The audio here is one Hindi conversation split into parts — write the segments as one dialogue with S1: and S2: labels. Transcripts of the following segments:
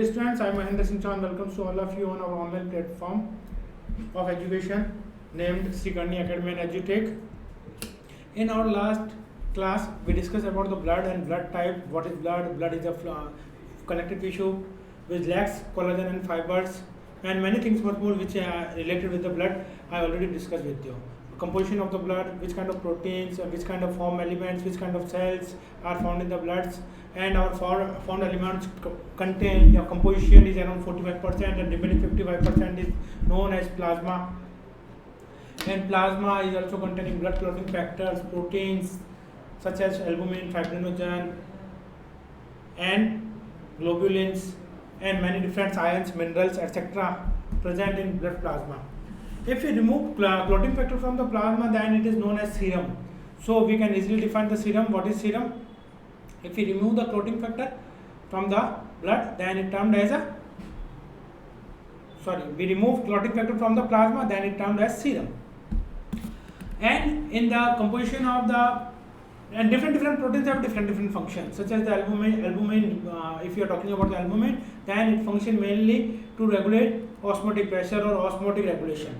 S1: Dear students, I am Mahendra Singh Chauhan. Welcome to all of you on our online platform of education named Sri Karni Academy and EduTech. In our last class, we discussed about the blood and blood type. What is blood? Blood is a connective tissue which lacks collagen and fibers, and many things much more which are related with the blood. I already discussed with you. Composition of the blood, which kind of proteins, which kind of form elements, which kind of cells are found in the bloods, and our formed elements contain composition is around 45%, and remaining 55% is known as plasma. And plasma is also containing blood clotting factors, proteins such as albumin, fibrinogen, and globulins, and many different ions, minerals, etc. present in blood plasma. If we remove clotting factor from the plasma, then it is known as serum. So we can easily define the serum. What is serum? If we remove the clotting factor from the blood, then it termed as a we remove clotting factor from the plasma, then it termed as serum. And in the composition of the different proteins have different functions, such as the albumin. If you are talking about the albumin, then it functions mainly to regulate osmotic pressure or osmotic regulation.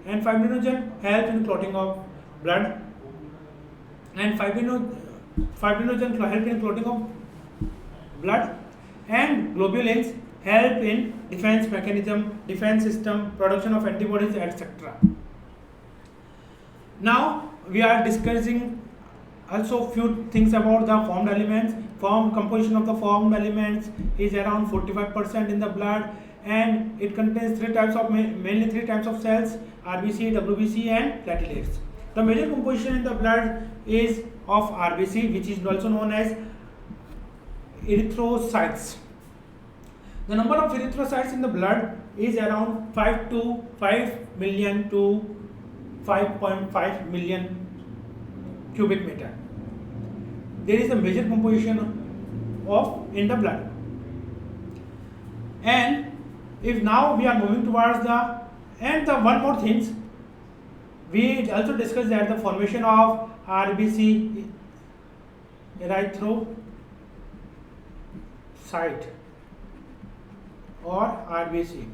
S1: And fibrinogen helps in clotting of blood, and fibrinogen help in clotting of blood, and globulins help in defense mechanism, defense system, production of antibodies, etc. Now we are discussing also few things about the formed elements. Composition of the formed elements is around 45% in the blood, and it contains mainly three types of cells: RBC, WBC, and platelets. The major composition in the blood is of RBC, which is also known as erythrocytes. The number of erythrocytes in the blood is around 5 million to 5.5 million cubic meter. There is a major composition in the blood. And if now we are moving towards one more things, we also discussed that the formation of RBC, erythrocyte or RBC.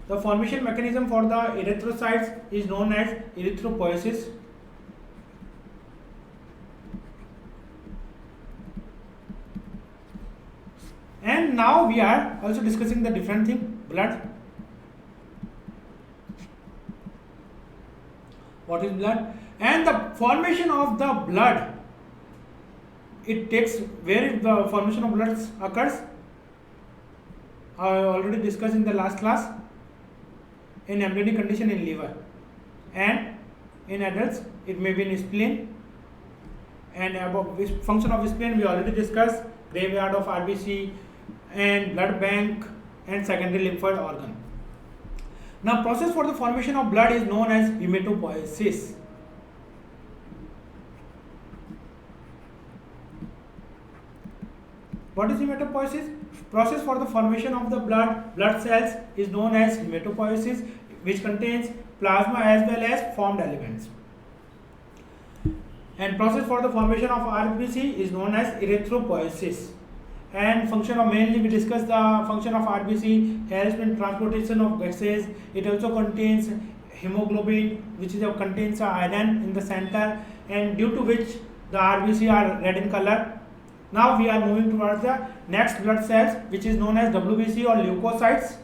S1: The formation mechanism for the erythrocytes is known as erythropoiesis. And now we are also discussing the different thing, blood. What is blood? And the formation of the blood, where the formation of blood occurs, I already discussed in the last class. In embryonic condition in liver, and in adults it may be in spleen. And about this function of spleen we already discussed: graveyard of RBC, and blood bank, and secondary lymphoid organ. Now, process for the formation of blood is known as hematopoiesis. What is hematopoiesis? Process for the formation of the blood cells is known as hematopoiesis, which contains plasma as well as formed elements. And process for the formation of RBC is known as erythropoiesis. And mainly we discussed the function of RBC, helps in transportation of gases. It also contains hemoglobin, which contains iron in the center, and due to which the RBC are red in color. Now we are moving towards the next blood cells, which is known as WBC or leukocytes.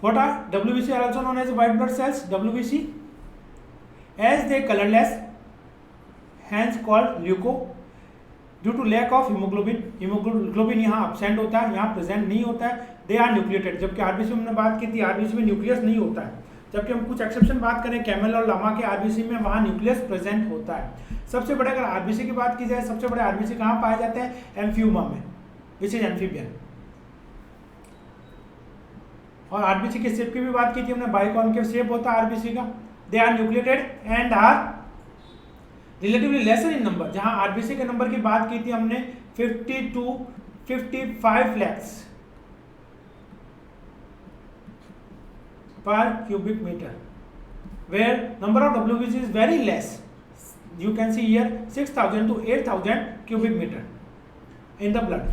S1: What are WBC? Are also known as white blood cells. WBC, as they colorless, hence called leuko. Due to lack of hemoglobin यहाँ absent होता है, यहाँ present नहीं होता है. They are nucleated. जबकि RBC में हमने बात की थी, RBC में न्यूक्लियस नहीं होता है. जबकि हम कुछ एक्सेप्शन बात करें कैमल और लामा के, RBC में वहाँ न्यूक्लियस प्रेजेंट होता है. सबसे बड़े अगर RBC की बात की जाए, सबसे बड़े RBC कहाँ पाए जाते हैं? एम्फियोमा में, विच इज एम्फीबियन. और RBC के शेप की भी बात की थी हमने, बाइकॉनकेव शेप होता है RBC का. They are nucleated and are relatively lesser in number. जहां RBC के नंबर की बात की थी हमने 50 to 55 lakhs per cubic meter. where number of WBC is very less. You can see here 6,000 to 8,000 cubic meter in the blood.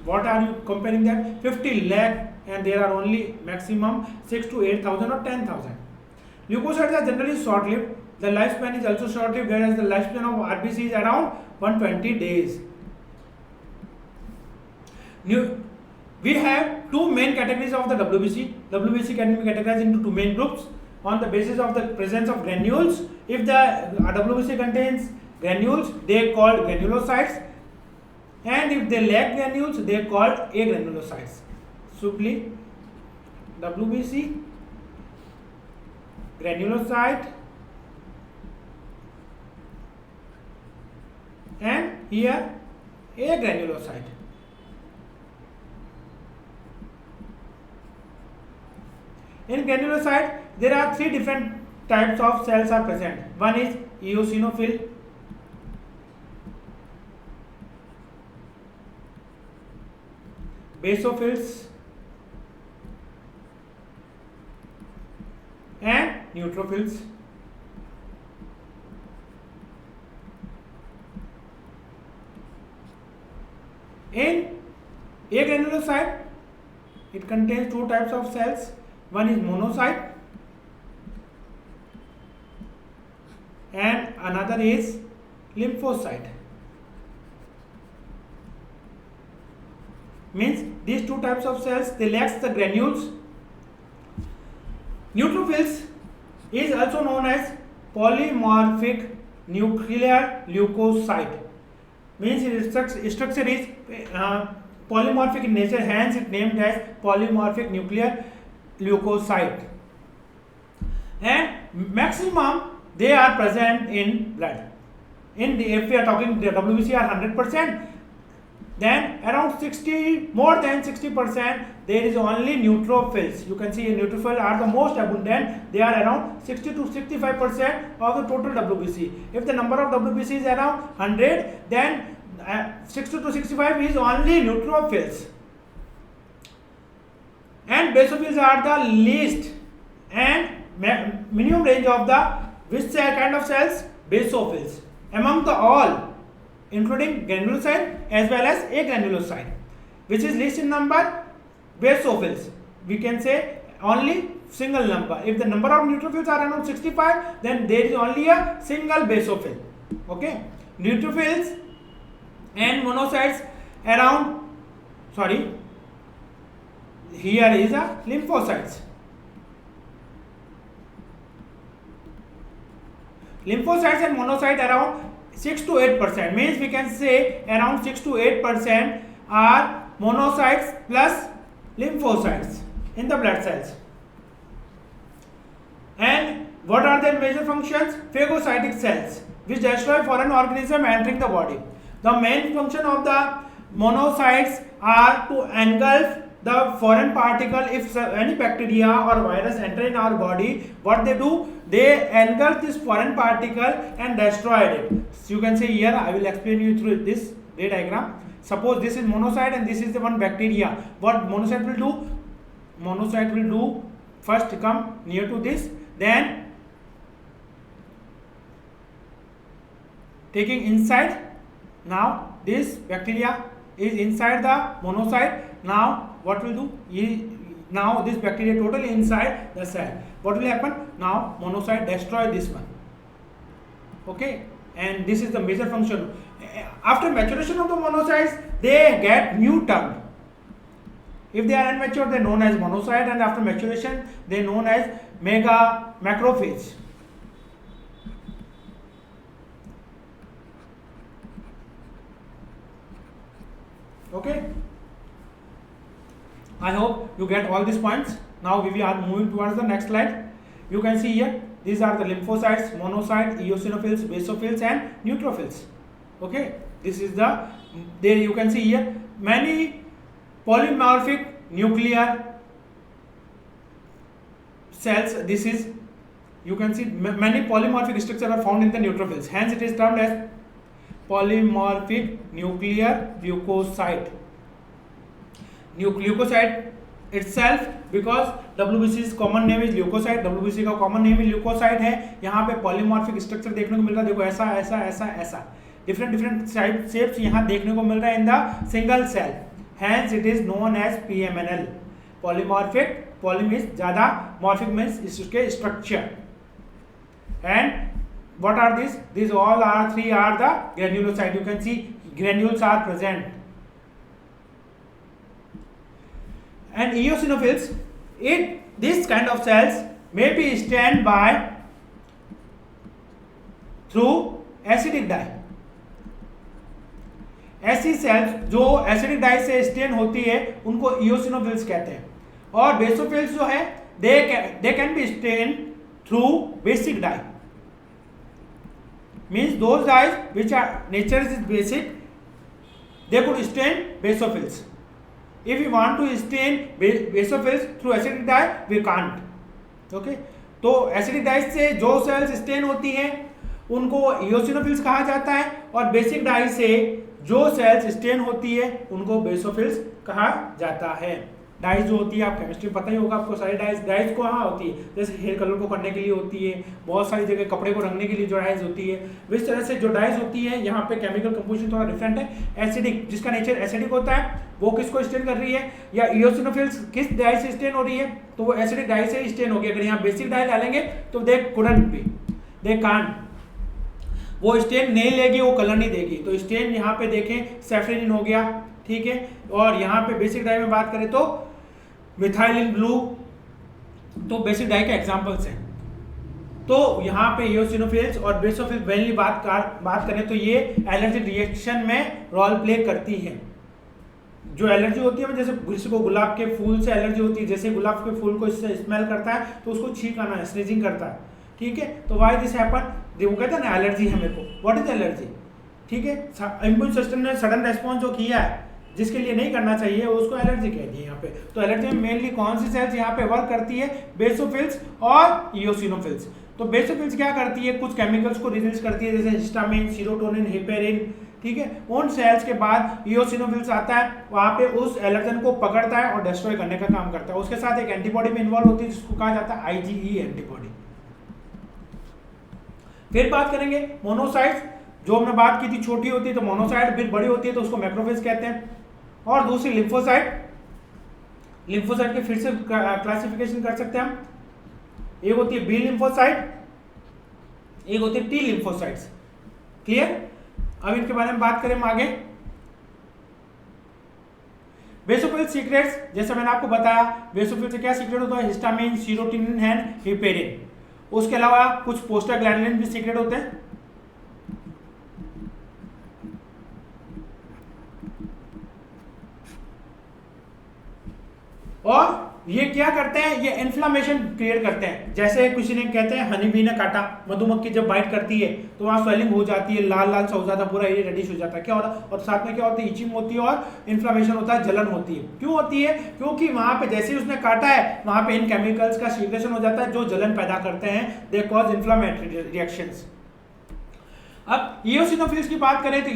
S1: What are you comparing that? 50 lakh, and there are only maximum 6 to 8,000 or 10,000. Leukocytes are generally short-lived. The lifespan is also short-lived, whereas the lifespan of RBC is around 120 days. We have two main categories of the WBC. WBC can be categorized into two main groups on the basis of the presence of granules. If the WBC contains granules, they are called granulocytes, and if they lack granules, they are called agranulocytes. Simply, WBC, granulocyte, and here agranulocyte. In granulocyte, there are three different types of cells are present. One is eosinophil, basophils, and neutrophils. In agranulocyte, it contains two types of cells. One is monocyte and another is lymphocyte. Means these two types of cells, they lack the granules. Neutrophils is also known as polymorphic nuclear leukocyte. Means its structure is polymorphic in nature, hence it named as polymorphic nuclear leukocyte. And maximum they are present in blood. If we are talking the WBC are 100%, then around 60, more than 60%, there is only neutrophils. You can see neutrophils are the most abundant. They are around 60 to 65% of the total WBC. If the number of WBC is around 100, then 60 to 65 is only neutrophils. And basophils are the least, and minimum range of the which cell kind of cells? Basophils. Among the all, including granulocyte as well as agranulocyte, which is least in number, basophils. We can say only single number. If the number of neutrophils are around 65, then there is only a single basophil. Okay, neutrophils and monocytes around. Here is a lymphocytes. Lymphocytes and monocyte around 6 to 8%. Means we can say around 6 to 8% are monocytes plus lymphocytes in the blood cells. And what are their major functions? Phagocytic cells, which destroy foreign organism entering the body. The main function of the monocytes are to engulf the foreign particle. If any bacteria or virus enter in our body, what they do? They engulf this foreign particle and destroy it. So you can say here, I will explain you through this Ray diagram. Suppose this is monocyte and this is the one bacteria. What monocyte will do? Monocyte will do, first come near to this, then taking inside. Now this bacteria is inside the monocyte. Now what will do? Now this bacteria totally inside the cell. What will happen? Now monocyte destroy this one. Okay, and this is the major function. After maturation of the monocytes, they get new term. If they are immature, they are known as monocyte, and after maturation, they are known as macrophage. Okay, I hope you get all these points. Now we are moving towards the next slide. You can see here, these are the lymphocytes, monocytes, eosinophils, basophils, and neutrophils. Okay, this is the, there you can see here many polymorphic nuclear cells. This is, you can see many polymorphic structures are found in the neutrophils. Hence it is termed as polymorphic nuclear leukocyte. Leukocyte itself because WBC common name is leukocyte, WBC का कॉमन नेम ही ल्यूकोसाइट है। यहाँ पे पॉलीमॉर्फिक स्ट्रक्चर देखने को मिल रहा है, देखो ऐसा ऐसा ऐसा ऐसा डिफरेंट शेप्स यहाँ देखने को मिल रहा है in the single cell, hence it is known as PMNL। Polymorphic, poly means ज्यादा, मॉर्फिक मीन्स इसके structure. And what are these? These all are three are the granulocyte. You can see granules are present. And eosinophils, this kind of cells may be stained by through acidic dye. ऐसी सेल्स जो एसिडिक डाई से स्टेन होती है उनको eosinophils कहते हैं। और बेसोफिल्स जो है they can be stained through basic dye. Means those dyes which are nature is basic, they could stain basophils. If we want to stain basophils through acidic dye, we can't. Okay? तो एसिडिक डाई से जो सेल्स स्टेन होती हैं उनको eosinophils कहा जाता है, और बेसिक डाई से जो सेल्स स्टेन होती है उनको बेसोफिल्स कहा जाता है। डाइज जो होती है, आप केमिस्ट्री पता ही होगा आपको, सारी डाइज कहाँ होती है, जैसे हेयर कलर को करने के लिए होती है, बहुत सारी जगह कपड़े को रंगने के लिए जो डाइज होती है, इस तरह से जो डाइज होती है यहाँ पे केमिकल कंपोजिशन थोड़ा डिफरेंट है। एसिडिक, जिसका नेचर एसिडिक होता है, वो किसको स्टेन कर रही है, या इओसिनोफिल्स किस डाई से स्टेन हो रही है, तो वो एसिडिक डाई से स्टेन होगी। अगर यहाँ बेसिक डाई डालेंगे तो they couldn't B, they can't, वो स्टेन नहीं लेगी, वो कलर नहीं देगी। तो स्टेन यहाँ पे देखें सैफरनिन हो गया, ठीक है। और यहाँ पे बेसिक डाई में बात करें तो मिथाइलिन ब्लू, तो बेसिक डाई के एग्जांपल्स हैं। तो यहाँ पे इओसिनोफिल्स और बेसोफिल्स मेनली बात करें तो ये एलर्जिक रिएक्शन में रोल प्ले करती है। जो एलर्जी होती है, जैसे किसी को गुलाब के फूल से एलर्जी होती है, जैसे गुलाब के फूल को इससे स्मेल करता है तो उसको छींक आना है, स्नीजिंग करता है, ठीक है। तो वाई दिस हैपन, वो कहता है ना एलर्जी है मेरे को, व्हाट इज एलर्जी, ठीक है। इम्यून सिस्टम ने सडन रेस्पॉन्स जो किया है जिसके लिए नहीं करना चाहिए उसको एलर्जी कह दी यहाँ पे। तो एलर्जी में मेनली कौन सी सेल्स यहाँ पे वर्क करती है, बेसोफिल्स और इओसिनोफिल्स। तो बेसोफिल्स क्या करती है, कुछ केमिकल्स को रिलीज करती है, जैसे हिस्टामिन, सीरोटोनिन, हेपेरिन, ठीक है। उन सेल्स के बाद इओसिनोफिल्स आता है, वहां पे उस एलर्जन को पकड़ता है और डिस्ट्रॉय करने का काम करता है। उसके साथ एक एंटीबॉडी में इन्वॉल्व होती है जिसको कहा जाता है IgE एंटीबॉडी। फिर बात करेंगे मोनोसाइट्स, जो हमने बात की थी छोटी होती है तो मोनोसाइट, फिर बड़ी होती है तो उसको मैक्रोफेज कहते हैं। और दूसरी लिम्फोसाइट, लिम्फोसाइट के फिर से क्लासिफिकेशन कर सकते हैं हम, एक होती है बी लिम्फोसाइट, एक होती है टी लिम्फोसाइट्स। क्लियर। अब इनके बारे में बात करें हम आगे। बेसोफिल सीक्रेट्स, जैसे मैंने आपको बताया बेसोफिल से क्या सीक्रेट होता है, हिस्टामिन, सीरोटोनिन एंड हेपेरिन। उसके अलावा कुछ प्रोस्टाग्लैंडिन भी सीक्रेट होते हैं। और ये क्या करते हैं, ये इन्फ्लामेशन क्रिएट करते हैं। जैसे किसी ने कहते हैं हनी बी ने काटा, मधुमक्खी जब बाइट करती है तो वहाँ स्वेलिंग हो जाती है, लाल लाल सा हो जाता है, पूरा ये रेडिश हो जाता है, क्या हो रहा है। और साथ में क्या होती है, इचिंग होती है और इन्फ्लामेशन होता है, जलन होती है। क्यों होती है, क्योंकि वहाँ पे जैसे ही उसने काटा है वहाँ पे इन केमिकल्स का सीक्रेशन हो जाता है जो जलन पैदा करते हैं, दे कॉज इन्फ्लामेटरी रिएक्शंस। अब इओसिनोफिल्स की बात करें तो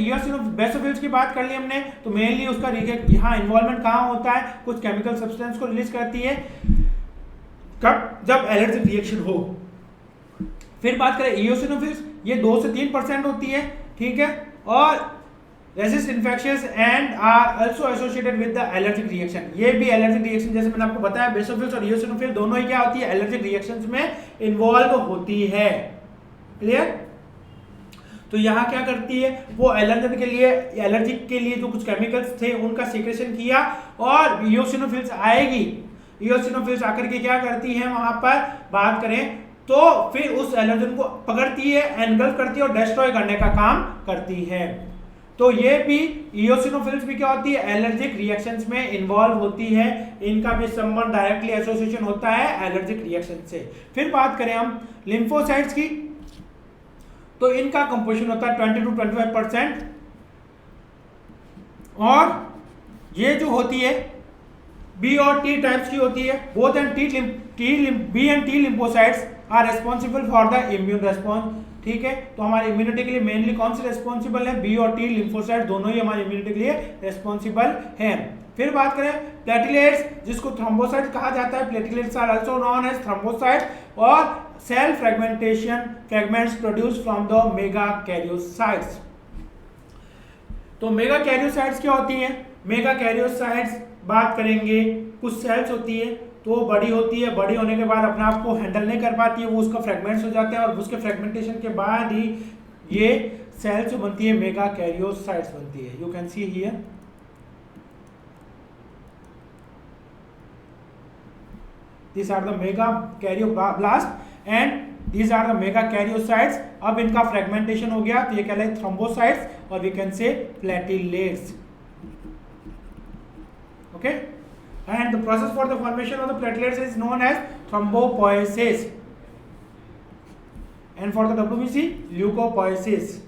S1: बेसोफिल्स की बात कर ली हमने, तो मेनली उसका यहाँ इन्वॉल्वमेंट कहाँ होता है, कुछ केमिकल सब्सटेंस को रिलीज करती है, कब, जब एलर्जिक रिएक्शन हो। फिर बात करें इओसिनोफिल्स, ये 2 से 3% होती है, ठीक है। और resist infections and are also associated with the allergic reaction. ये भी एलर्जिक रिएक्शन, जैसे मैंने आपको बताया बेसोफिल्स और इओसिनोफिल दोनों ही क्या होती है, एलर्जिक रिएक्शंस में इन्वॉल्व होती है। क्लियर। तो यहाँ क्या करती है, वो एलर्जन के लिए, एलर्जिक के लिए जो कुछ केमिकल्स थे उनका सीक्रेशन किया, और इओसिनोफिल्स आएगी, इओसिनोफिल्स आकर के क्या करती है, वहां पर बात करें तो फिर उस एलर्जन को पकड़ती है, एनगल्फ करती है और डिस्ट्रॉय करने का काम करती है। तो ये भी इओसिनोफिल्स भी क्या होती है, एलर्जिक रिएक्शंस में इन्वॉल्व होती है, इनका भी संबंध डायरेक्टली एसोसिएशन होता है एलर्जिक रिएक्शन से। फिर बात करें हम लिम्फोसाइट्स की, तो इनका कंपोजिशन होता है 20 to 25%। और ये जो होती है बी और टी टाइप्स की होती है। Both and B and T lymphocytes are responsible for the immune response, ठीक है। तो हमारे इम्यूनिटी के लिए मेनली कौन से रेस्पॉन्सिबल है, बी और टी लिम्फोसाइट दोनों ही हमारी इम्यूनिटी के लिए रेस्पॉन्सिबल हैं। फिर बात करें प्लेटलेट्स, जिसको थ्रोम्बोसाइट्स कहा जाता है, platelets are also known as thrombocytes, और cell fragmentation fragments produce from the megakaryocytes. तो मेगा कैरियोसाइट्स क्या होती हैं? मेगा कैरियोसाइट्स बात करेंगे, कुछ सेल्स होती है तो बड़ी होती है, बड़ी होने के बाद अपने आप को हैंडल नहीं कर पाती है, वो उसका फ्रेगमेंट्स हो जाते हैं, और उसके फ्रेगमेंटेशन के बाद ही ये सेल्स जो बनती है मेगा कैरियोसाइट्स बनती है। You can see here, these are the mega karyoblast and these are the mega karyocytes। अब इनका फ्रेगमेंटेशन हो गया तो ये कहलाए थ्रोम्बोसाइट्स और we can say platelets. Okay, and the process for the formation of the platelets is known as thrombopoiesis, and for the WBC leukopoiesis.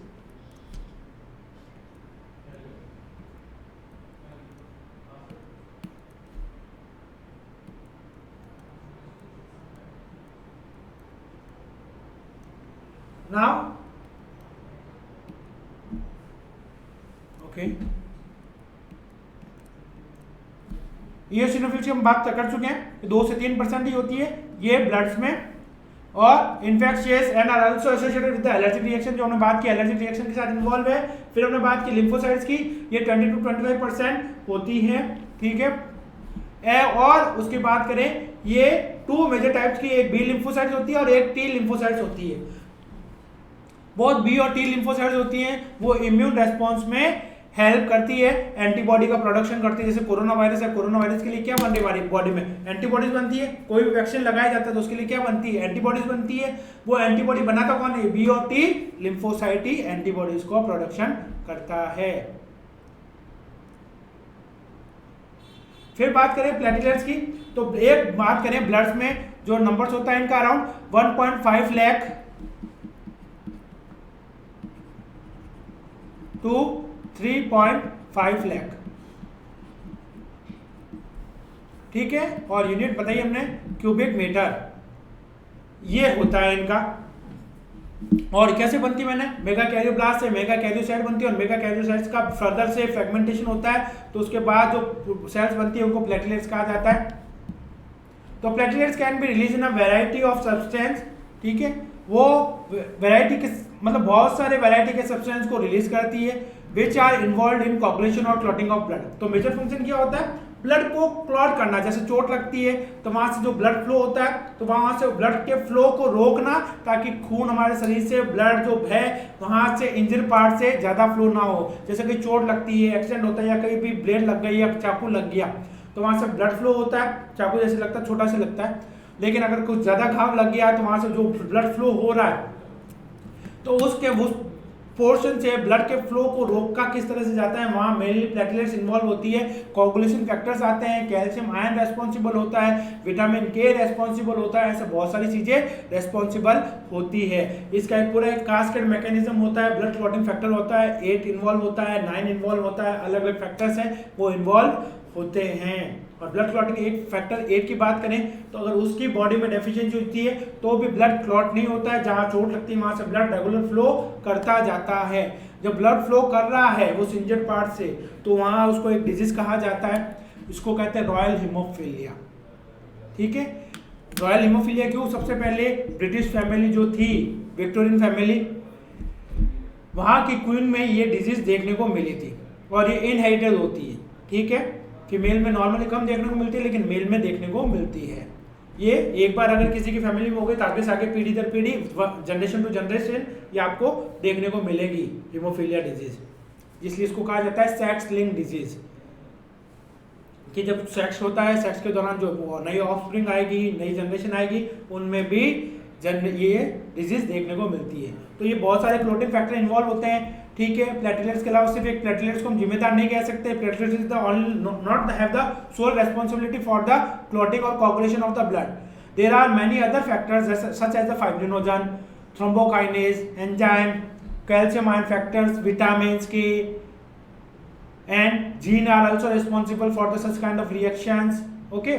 S1: Now, okay, eosinophils की हम बात कर चुके हैं, 2 से 3% ही होती है ये ब्लड्स में, और infectious and are also associated with the allergic reaction, जो हमने बात की एलर्जिक रिएक्शन के साथ इन्वॉल्व है। फिर हमने बात की लिम्फोसाइट्स की, ये 20 to 25% होती है, ठीक है। और उसकी बात करें, ये 2 मेजर टाइप्स की, एक बी लिम्फोसाइट्स होती है और एक टी लिम्फोसाइट्स होती है। बहुत बी और टी लिम्फोसाइट्स होती हैं, वो इम्यून रेस्पॉन्स में हेल्प करती है, एंटीबॉडी का प्रोडक्शन करती है। जैसे कोरोना वायरस है, कोरोना वायरस के लिए क्या बनती है हमारी बॉडी में? एंटीबॉडीज बनती है। कोई भी वैक्सीन लगाया जाता है तो उसके लिए क्या बनती है? एंटीबॉडीज बनती है। वो एंटीबॉडी बनाता कौन है? बी और टी लिम्फोसाइट ही एंटीबॉडीज को प्रोडक्शन करता है। फिर बात करें प्लेटलेट्स की, तो एक बात करें ब्लड्स में जो नंबर्स होता है इनका अराउंड 1.5 लाख to 3.5 लाख, ठीक है। और यूनिट बताइए हमने क्यूबिक मीटर, ये होता है इनका। और कैसे बनती है? मैंने मेगा कैरियोब्लास्ट से मेगा कैरियोसाइट बनती है, और मेगा कैरियोसाइट्स का फर्दर से फ्रेगमेंटेशन होता है, तो उसके बाद जो सेल्स बनती है उनको प्लेटलेट्स कहा जाता है। तो platelets can be release in a variety of substance, ठीक है। वो वैरायटी के मतलब बहुत सारे वैरायटी के सब्सटेंस को रिलीज करती है, which are involve in coagulation और क्लॉटिंग ऑफ ब्लड। तो मेजर फंक्शन क्या होता है? ब्लड को क्लॉट करना। जैसे चोट लगती है तो वहां से जो ब्लड फ्लो होता है, तो वहां से ब्लड के फ्लो को रोकना, ताकि खून हमारे शरीर से ब्लड जो है वहां से इंजर पार्ट से ज्यादा फ्लो ना हो। जैसे कि चोट लगती है, एक्सीडेंट होता है, या कहीं भी ब्लेड लग गई या चाकू लग गया, तो वहां से ब्लड फ्लो होता है, चाकू जैसे लगता है, छोटा सा लगता है। लेकिन अगर कुछ ज्यादा घाव लग गया तो वहां से जो ब्लड फ्लो हो रहा है, तो उसके उस पोर्शन से ब्लड के फ्लो को रोका किस तरह से जाता है, वहां मेनली प्लेटलेट्स इन्वॉल्व होती है। कोगुलेशन फैक्टर्स आते हैं, कैल्शियम आयन रेस्पॉन्सिबल होता है, विटामिन के रेस्पॉन्सिबल होता है, ऐसे बहुत सारी चीजें रेस्पॉन्सिबल होती है। इसका एक पूरा एक कास्केड मैकेनिज्म होता है, ब्लड क्लॉटिंग फैक्टर होता है, 8 इन्वॉल्व होता है, 9 इन्वॉल्व होता है, अलग अलग फैक्टर्स हैं वो इन्वॉल्व होते हैं। और ब्लड क्लॉटिंग एक फैक्टर 8 की बात करें तो अगर उसकी बॉडी में डेफिशिएंसी होती है तो भी ब्लड क्लॉट नहीं होता है। जहां चोट लगती है वहां से ब्लड रेगुलर फ्लो करता जाता है। जब ब्लड फ्लो कर रहा है उस इंजर्ड पार्ट से, तो वहां उसको एक डिजीज कहा जाता है, इसको कहते हैं रॉयल हीमोफीलिया, ठीक है। रॉयल हीमोफीलिया क्यों? सबसे पहले ब्रिटिश फैमिली जो थी, विक्टोरियन फैमिली, वहां की क्वीन में ये डिजीज देखने को मिली थी, और ये इनहेरिटेड होती है, ठीक है। फीमेल में नॉर्मली कम देखने को मिलती है, लेकिन मेल में देखने को मिलती है। ये एक बार अगर किसी की फैमिली में हो गई तो आगे से आगे पीढ़ी दर पीढ़ी, जनरेशन टू जनरेशन ये आपको देखने को मिलेगी हीमोफीलिया डिजीज। इसलिए इसको कहा जाता है सेक्स लिंक डिजीज, कि जब सेक्स होता है, सेक्स के दौरान जो नई ऑफस्प्रिंग आएगी, नई जनरेशन आएगी, उनमें भी ये डिजीज देखने को मिलती है। तो ये बहुत सारे क्लोटिंग फैक्टर इन्वॉल्व होते हैं, ठीक है। प्लेटलेट्स के अलावा सिर्फ एक प्लेटलेट्स को हम जिम्मेदार नहीं कह सकते। Platelets is the not have the sole responsibility for the clotting और coagulation of the blood. There are many other factors such as the fibrinogen, thrombokinase, enzyme, calcium ion factors, vitamins K and gene are also responsible for the such kind of reactions, okay.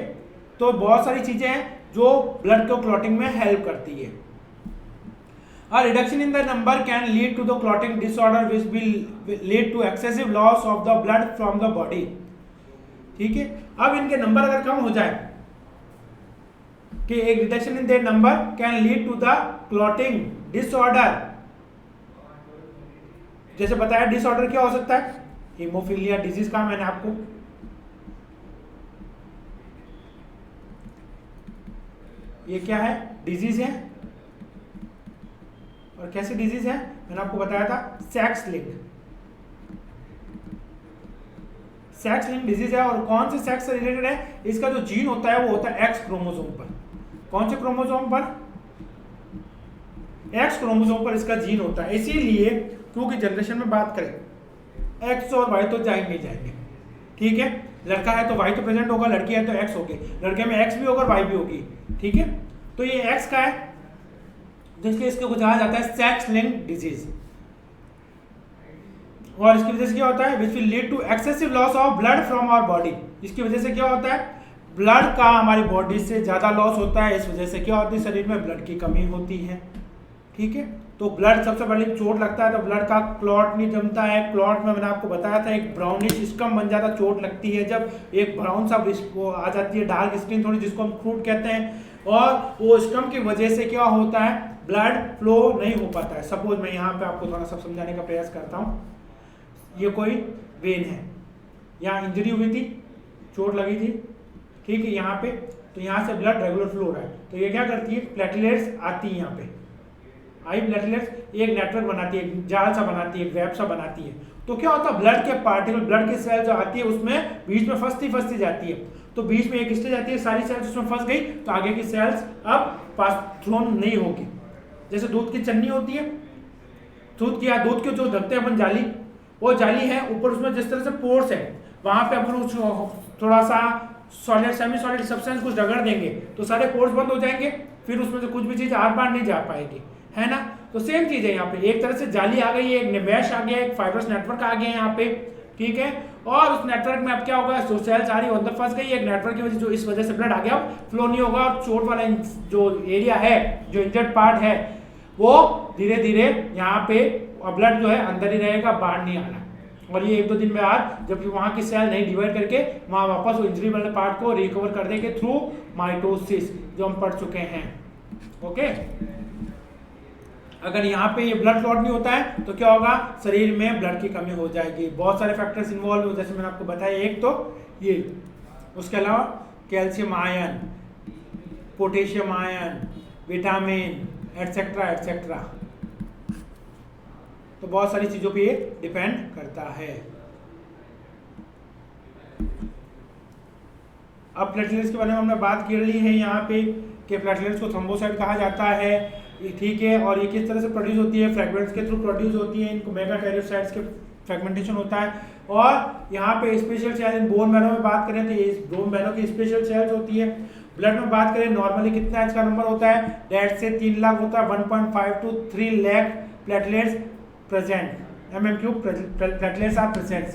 S1: तो बहुत सारी चीजें हैं जो ब्लड को क्लॉटिंग में हेल्प करती है। A reduction in the number can lead to the clotting disorder which will lead to excessive loss of the blood from the body, ठीक है। अब इनके नंबर अगर कम हो जाए कि एक reduction in that number can lead to the clotting disorder. जैसे बताया डिसऑर्डर क्या हो सकता है, हीमोफीलिया डिजीज का मैंने आपको, ये क्या है, डिजीज है। और कैसी डिजीज है, मैंने आपको बताया था sex link, sex link disease है। और कौन से सेक्स से रिलेटेड है, इसका जो जीन होता है वो होता है एक्स क्रोमोसोम पर। कौन से क्रोमोसोम पर, एक्स क्रोमोसोम पर इसका जीन होता है। इसीलिए क्योंकि जनरेशन में बात करें एक्स और वाई तो जाएंगे जाएंगे, ठीक है। लड़का है तो वाई तो प्रेजेंट होगा, लड़की है तो एक्स होगी, लड़के में एक्स भी होगा और वाई भी होगी, ठीक है। तो ये एक्स का है, जिसके इसको कहा जाता है सेक्स लिंक्ड डिजीज। और इसकी वजह से क्या होता है, which will lead to excessive loss of blood from our body. इसकी वजह से क्या होता है, ब्लड का हमारी बॉडी से ज्यादा लॉस होता है। इस वजह से क्या होती है, शरीर में ब्लड की कमी होती है, ठीक है। तो ब्लड सबसे पहले चोट लगता है तो ब्लड का क्लॉट नहीं जमता है। क्लॉट में मैंने आपको बताया था एक ब्राउनिश स्कम बन जाता, चोट लगती है जब एक ब्राउन सा वो आ जाती है, डार्क स्किन थोड़ी, जिसको हम फ्रूट कहते हैं। और वो स्कम की वजह से क्या होता है, ब्लड फ्लो नहीं हो पाता है। सपोज मैं यहाँ पे आपको थोड़ा सा समझाने का प्रयास करता हूँ। ये कोई वेन है, यहाँ इंजरी हुई थी, चोट लगी थी, ठीक है, यहाँ पे। तो यहाँ से ब्लड रेगुलर फ्लो हो रहा है, तो ये क्या करती है, प्लेटलेट्स आती है यहाँ पे, आई प्लेटलेट्स एक नेटवर्क बनाती है, एक जाल सा बनाती है, एक वेब सा बनाती है। तो क्या होता है, ब्लड के पार्टिकल, ब्लड की सेल जो आती है उसमें बीच में फंसती जाती है। तो बीच में एक स्टेज आती है, सारी सेल्स उसमें फंस गई तो आगे की सेल्स अब पास थ्रोन नहीं होगी। जैसे दूध की चन्नी होती है, दूध के जो ढकते हैं अपन जाली, वो जाली है, ऊपर उसमें जिस तरह से पोर्स है, वहां पे अपन थोड़ा सा सॉलिड सेमी सॉलिड सब्सटेंस कुछ रगड़ देंगे तो सारे पोर्स बंद हो जाएंगे, फिर उसमें से कुछ भी चीज आर पार नहीं जा पाएगी, है ना। तो सेम चीज है यहाँ पे, एक तरह से जाली आ गई है, एक मैश आ गया, एक फाइब्रस नेटवर्क आ गया यहाँ पे, ठीक है। और उस नेटवर्क में अब क्या होगा, जो सेल्स आ रही है अंदर फंस गई, एक नेटवर्क की वजह, जो इस वजह से ब्लड आ गया, फ्लो नहीं होगा। और चोट वाला जो एरिया है, जो इंजर्ड पार्ट है, वो धीरे धीरे यहाँ पे ब्लड जो है अंदर ही रहेगा, बाहर नहीं आ रहा। और ये 1-2 दिन में बाद जब वहाँ की सेल नहीं डिवाइड करके वहाँ वापस वो इंजरी वाले पार्ट को रिकवर कर देंगे थ्रू माइटोसिस, जो हम पढ़ चुके हैं, ओके। अगर यहाँ पे ये ब्लड क्लॉट नहीं होता है तो क्या होगा, शरीर में ब्लड की कमी हो जाएगी। बहुत सारे फैक्टर्स इन्वॉल्व, जैसे मैंने आपको बताया, एक तो ये, उसके अलावा calcium ion, potassium ion, vitamin, etcetera etcetera. तो बहुत सारी चीजों पे ये डिपेंड करता है। अब प्लेटलेट्स के बारे में हमने बात कर ली है यहाँ पे कि प्लेटलेट्स को थ्रोम्बोसाइट कहा जाता है, ठीक है। और ये किस तरह से प्रोड्यूस होती है, फ्रैगमेंट्स के थ्रू प्रोड्यूस होती है, इनको मेगाकैरियोसाइट्स के फ्रैगमेंटेशन होता है। और यहाँ पे special cell, in bone marrow में बात करें तो ये बोन मैरो की स्पेशल सेल्स होती है। ब्लड में बात करें नॉर्मली कितना इसका नंबर होता है, डेढ़ से 3 लाख होता है, 1.5 to 3 lakh platelets present, MMQ platelets are present.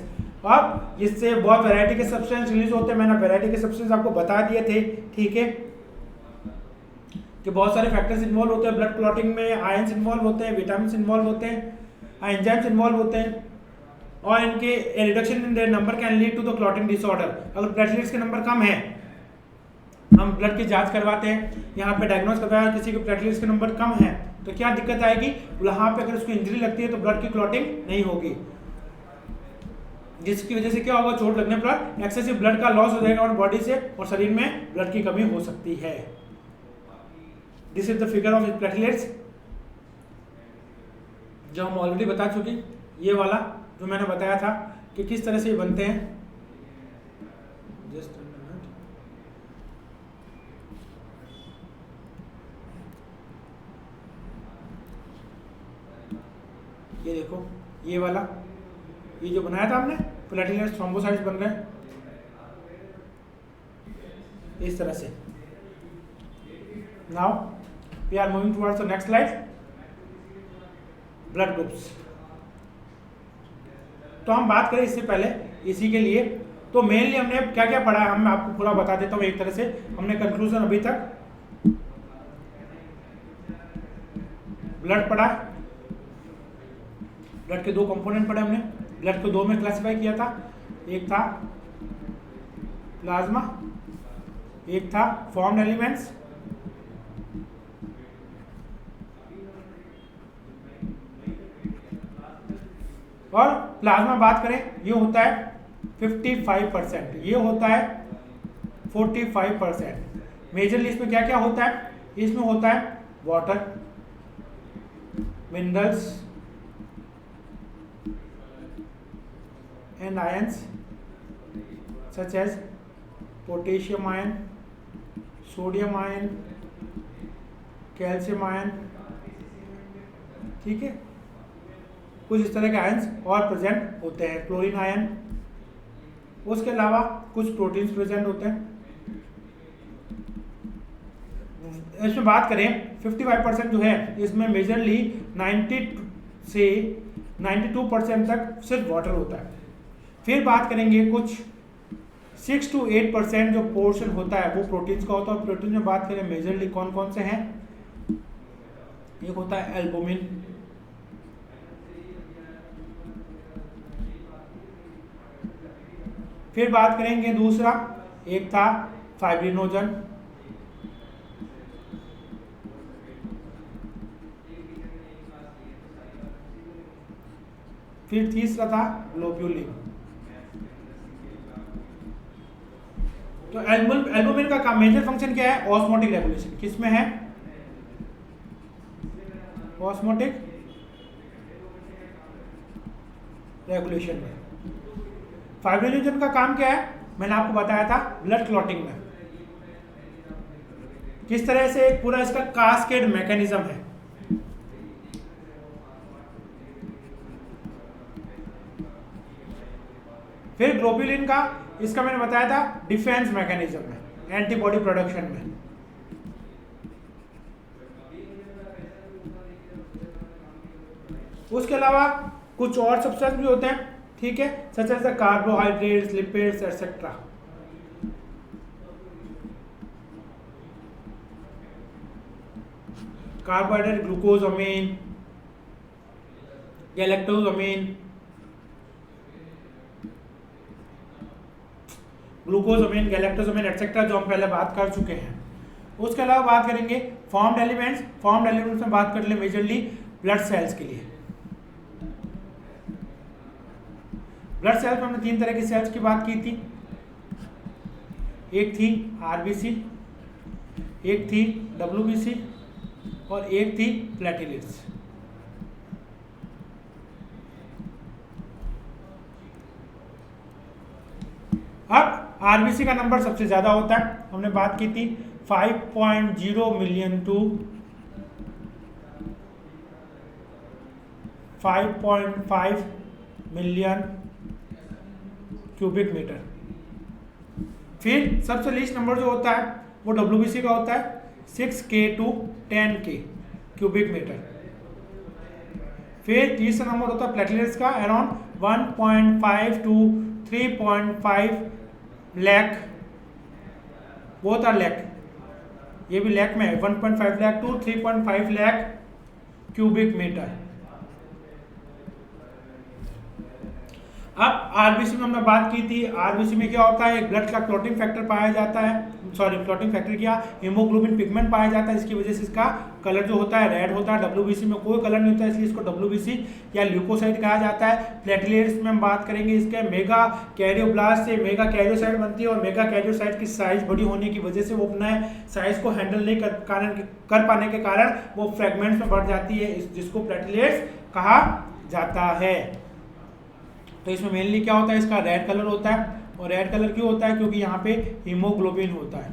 S1: अब इससे बहुत वैरायटी के सब्सटेंस रिलीज होते हैं, मैंने वैरायटी के सब्सटेंस आपको बता दिए थे, ठीक है, कि बहुत सारे फैक्टर्स इन्वॉल्व होते हैं ब्लड क्लॉटिंग में। आयंस इन्वॉल्व होते हैं, विटामिन इन्वॉल्व होते हैं, एंजाइम्स इन्वॉल्व होते हैं, और इनके reduction in their number can lead to the clotting disorder. अगर प्लेटलेट्स के नंबर कम है, हम ब्लड की जांच करवाते हैं, यहाँ पे डायग्नोज करवाया किसी के प्लेटलेट्स के नंबर कम है, तो क्या दिक्कत आएगी, वहाँ पे अगर उसको इंजरी लगती है तो ब्लड की क्लॉटिंग नहीं होगी, जिसकी वजह से क्या होगा, चोट लगने पर एक्सेसिव ब्लड का लॉस हो जाएगा और बॉडी से, और शरीर में ब्लड की कमी हो सकती है। This is the figure of platelets, जो हम ऑलरेडी बता चुके। ये वाला जो मैंने बताया था कि किस तरह से ये बनते हैं, जस्ट ये देखो, ये वाला, ये जो बनाया था हमने, प्लेटलेट्स थ्रोम्बोसाइट्स बन रहे हैं इस तरह से। Now we are moving towards the next slide, blood groups. तो हम बात करें इससे पहले इसी के लिए, तो मेनली हमने क्या क्या पढ़ा है, मैं आपको पूरा बता देता हूँ एक तरह से। हमने कंक्लूजन अभी तक ब्लड पढ़ा, ब्लड के 2 कंपोनेंट पढ़े हमने। ब्लड को 2 में क्लासिफाई किया था, एक था प्लाज्मा, एक था फॉर्म्ड एलिमेंट्स, और प्लाज्मा बात करें ये होता है 55%, ये होता है 45%। मेजरली इसमें क्या क्या होता है? इसमें होता है water, minerals and ions such as potassium ion, sodium ion, calcium ion, ठीक है, कुछ इस तरह के आयंस और प्रेजेंट होते हैं, क्लोरीन आयन। उसके अलावा कुछ प्रोटीन्स प्रेजेंट होते हैं। इसमें बात करें 55% जो है इसमें मेजरली 90 से 92% तक सिर्फ वाटर होता है। फिर बात करेंगे कुछ 6 to 8% जो पोर्शन होता है वो प्रोटीन्स का होता है। और प्रोटीन में बात करें मेजरली कौन कौन से हैं? एक होता है एल्बुमिन, फिर बात करेंगे दूसरा, एक था फाइब्रिनोजन, फिर तीसरा था ग्लोब्यूलिन। तो एल्बुमिन का मेजर फंक्शन क्या है? Osmotic regulation. किसमें है? ऑस्मोटिक रेगुलेशन में। फाइब्रिनोजन का काम क्या है? मैंने आपको बताया था ब्लड क्लॉटिंग में। किस तरह से एक पूरा इसका कास्केड मैकेनिज्म है। फिर ग्लोब्यूलिन का, इसका मैंने बताया था डिफेंस मैकेनिज्म में, एंटीबॉडी प्रोडक्शन में। उसके अलावा कुछ और सब्सटेंस भी होते हैं, ठीक है, such as carbohydrates, lipids etcetera. Carbohydrate glucosamine, galactosamine, glucosamine, galactosamine etcetera, जो हम पहले बात कर चुके हैं। उसके अलावा बात करेंगे फॉर्म्ड एलिमेंट्स। फॉर्म्ड एलिमेंट्स में बात कर ले मेजरली ब्लड सेल्स के लिए। ब्लड सेल्स में हमने 3 तरह की सेल्स की बात की थी। एक थी आरबीसी, एक थी डब्ल्यूबीसी और एक थी प्लेटलेट्स। अब आरबीसी का नंबर सबसे ज्यादा होता है, हमने बात की थी 5.0 million to 5.5 million cubic meter. फिर सबसे लीस्ट नंबर जो होता है वो डब्ल्यूबीसी का होता है 6K to 10K cubic meter. फिर तीसरा नंबर होता है प्लेटलेट्स का, अराउंड 1.5 to 3.5 लाख, वो था लाख, ये भी लाख में है, 1.5 lakh to 3.5 lakh cubic meter. अब आरबीसी में हमने बात की थी, आरबीसी में क्या होता है, एक ब्लड का क्लॉटिंग फैक्टर पाया जाता है, क्लॉटिंग फैक्टर क्या, हीमोग्लोबिन पिगमेंट पाया जाता है, इसकी वजह से इसका कलर जो होता है रेड होता है। डब्ल्यूबीसी में कोई कलर नहीं होता है, इसलिए इसको डब्ल्यूबीसी या ल्यूकोसाइट कहा जाता है। प्लेटलेट्स में हम बात करेंगे इसके मेगा कैरियोब्लास्ट से मेगा कैरियोसाइट बनती है, और मेगा कैरियोसाइट की साइज बड़ी होने की वजह से वो अपना साइज को हैंडल नहीं कर पाने के कारण वो फ्रेगमेंट्स में बढ़ जाती है, जिसको प्लेटलेट्स कहा जाता है। तो इसमें मेनली क्या होता है, इसका रेड कलर होता है, और रेड कलर क्यों होता है, क्योंकि यहाँ पे हीमोग्लोबिन होता है,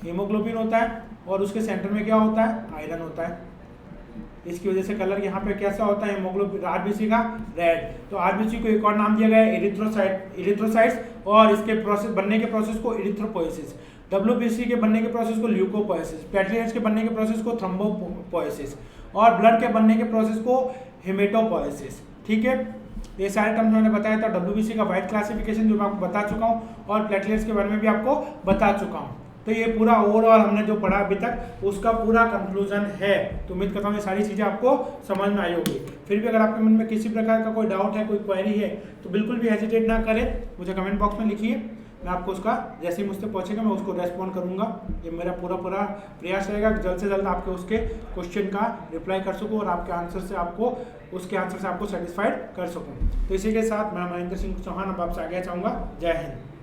S1: हीमोग्लोबिन होता है, और उसके सेंटर में क्या होता है, आयरन होता है। इसकी वजह से कलर यहाँ पे कैसा होता है, हीमोग्लोबिन आरबीसी का रेड। तो आरबीसी को एक और नाम दिया गया है एरिथ्रोसाइट्स, और इसके प्रोसेस बनने के प्रोसेस को एरिथ्रोपोएसिस, डब्ल्यूबीसी के बनने के प्रोसेस को ल्यूकोपोएसिस, प्लेटलेट्स के बनने के प्रोसेस को थ्रोम्बोपोएसिस, और ब्लड के बनने के प्रोसेस को हेमेटोपोएसिस। ठीक है, ये सारे टर्म्स मैंने बताया था। डब्ल्यूबीसी का वाइड क्लासिफिकेशन जो मैं आपको बता चुका हूँ, और प्लेटलेट्स के बारे में भी आपको बता चुका हूँ। तो ये पूरा ओवरऑल हमने जो पढ़ा अभी तक उसका पूरा कंक्लूजन है। तो उम्मीद करता हूँ ये सारी चीज़ें आपको समझ में आई होगी। फिर भी अगर आपके मन में किसी प्रकार का कोई डाउट है, कोई क्वेरी है, तो बिल्कुल भी हेजिटेट ना करें, मुझे कमेंट बॉक्स में लिखिए। मैं आपको उसका जैसे ही मुझसे पहुंचेगा मैं उसको रेस्पॉन्ड करूंगा। ये मेरा पूरा प्रयास रहेगा कि जल्द से जल्द आपके उसके क्वेश्चन का रिप्लाई कर सकूं और आपके आंसर से आपको सेटिस्फाइड कर सकूं। तो इसी के साथ मैं महेंद्र सिंह चौहान अब आपसे आगे चाहूँगा। जय हिंद।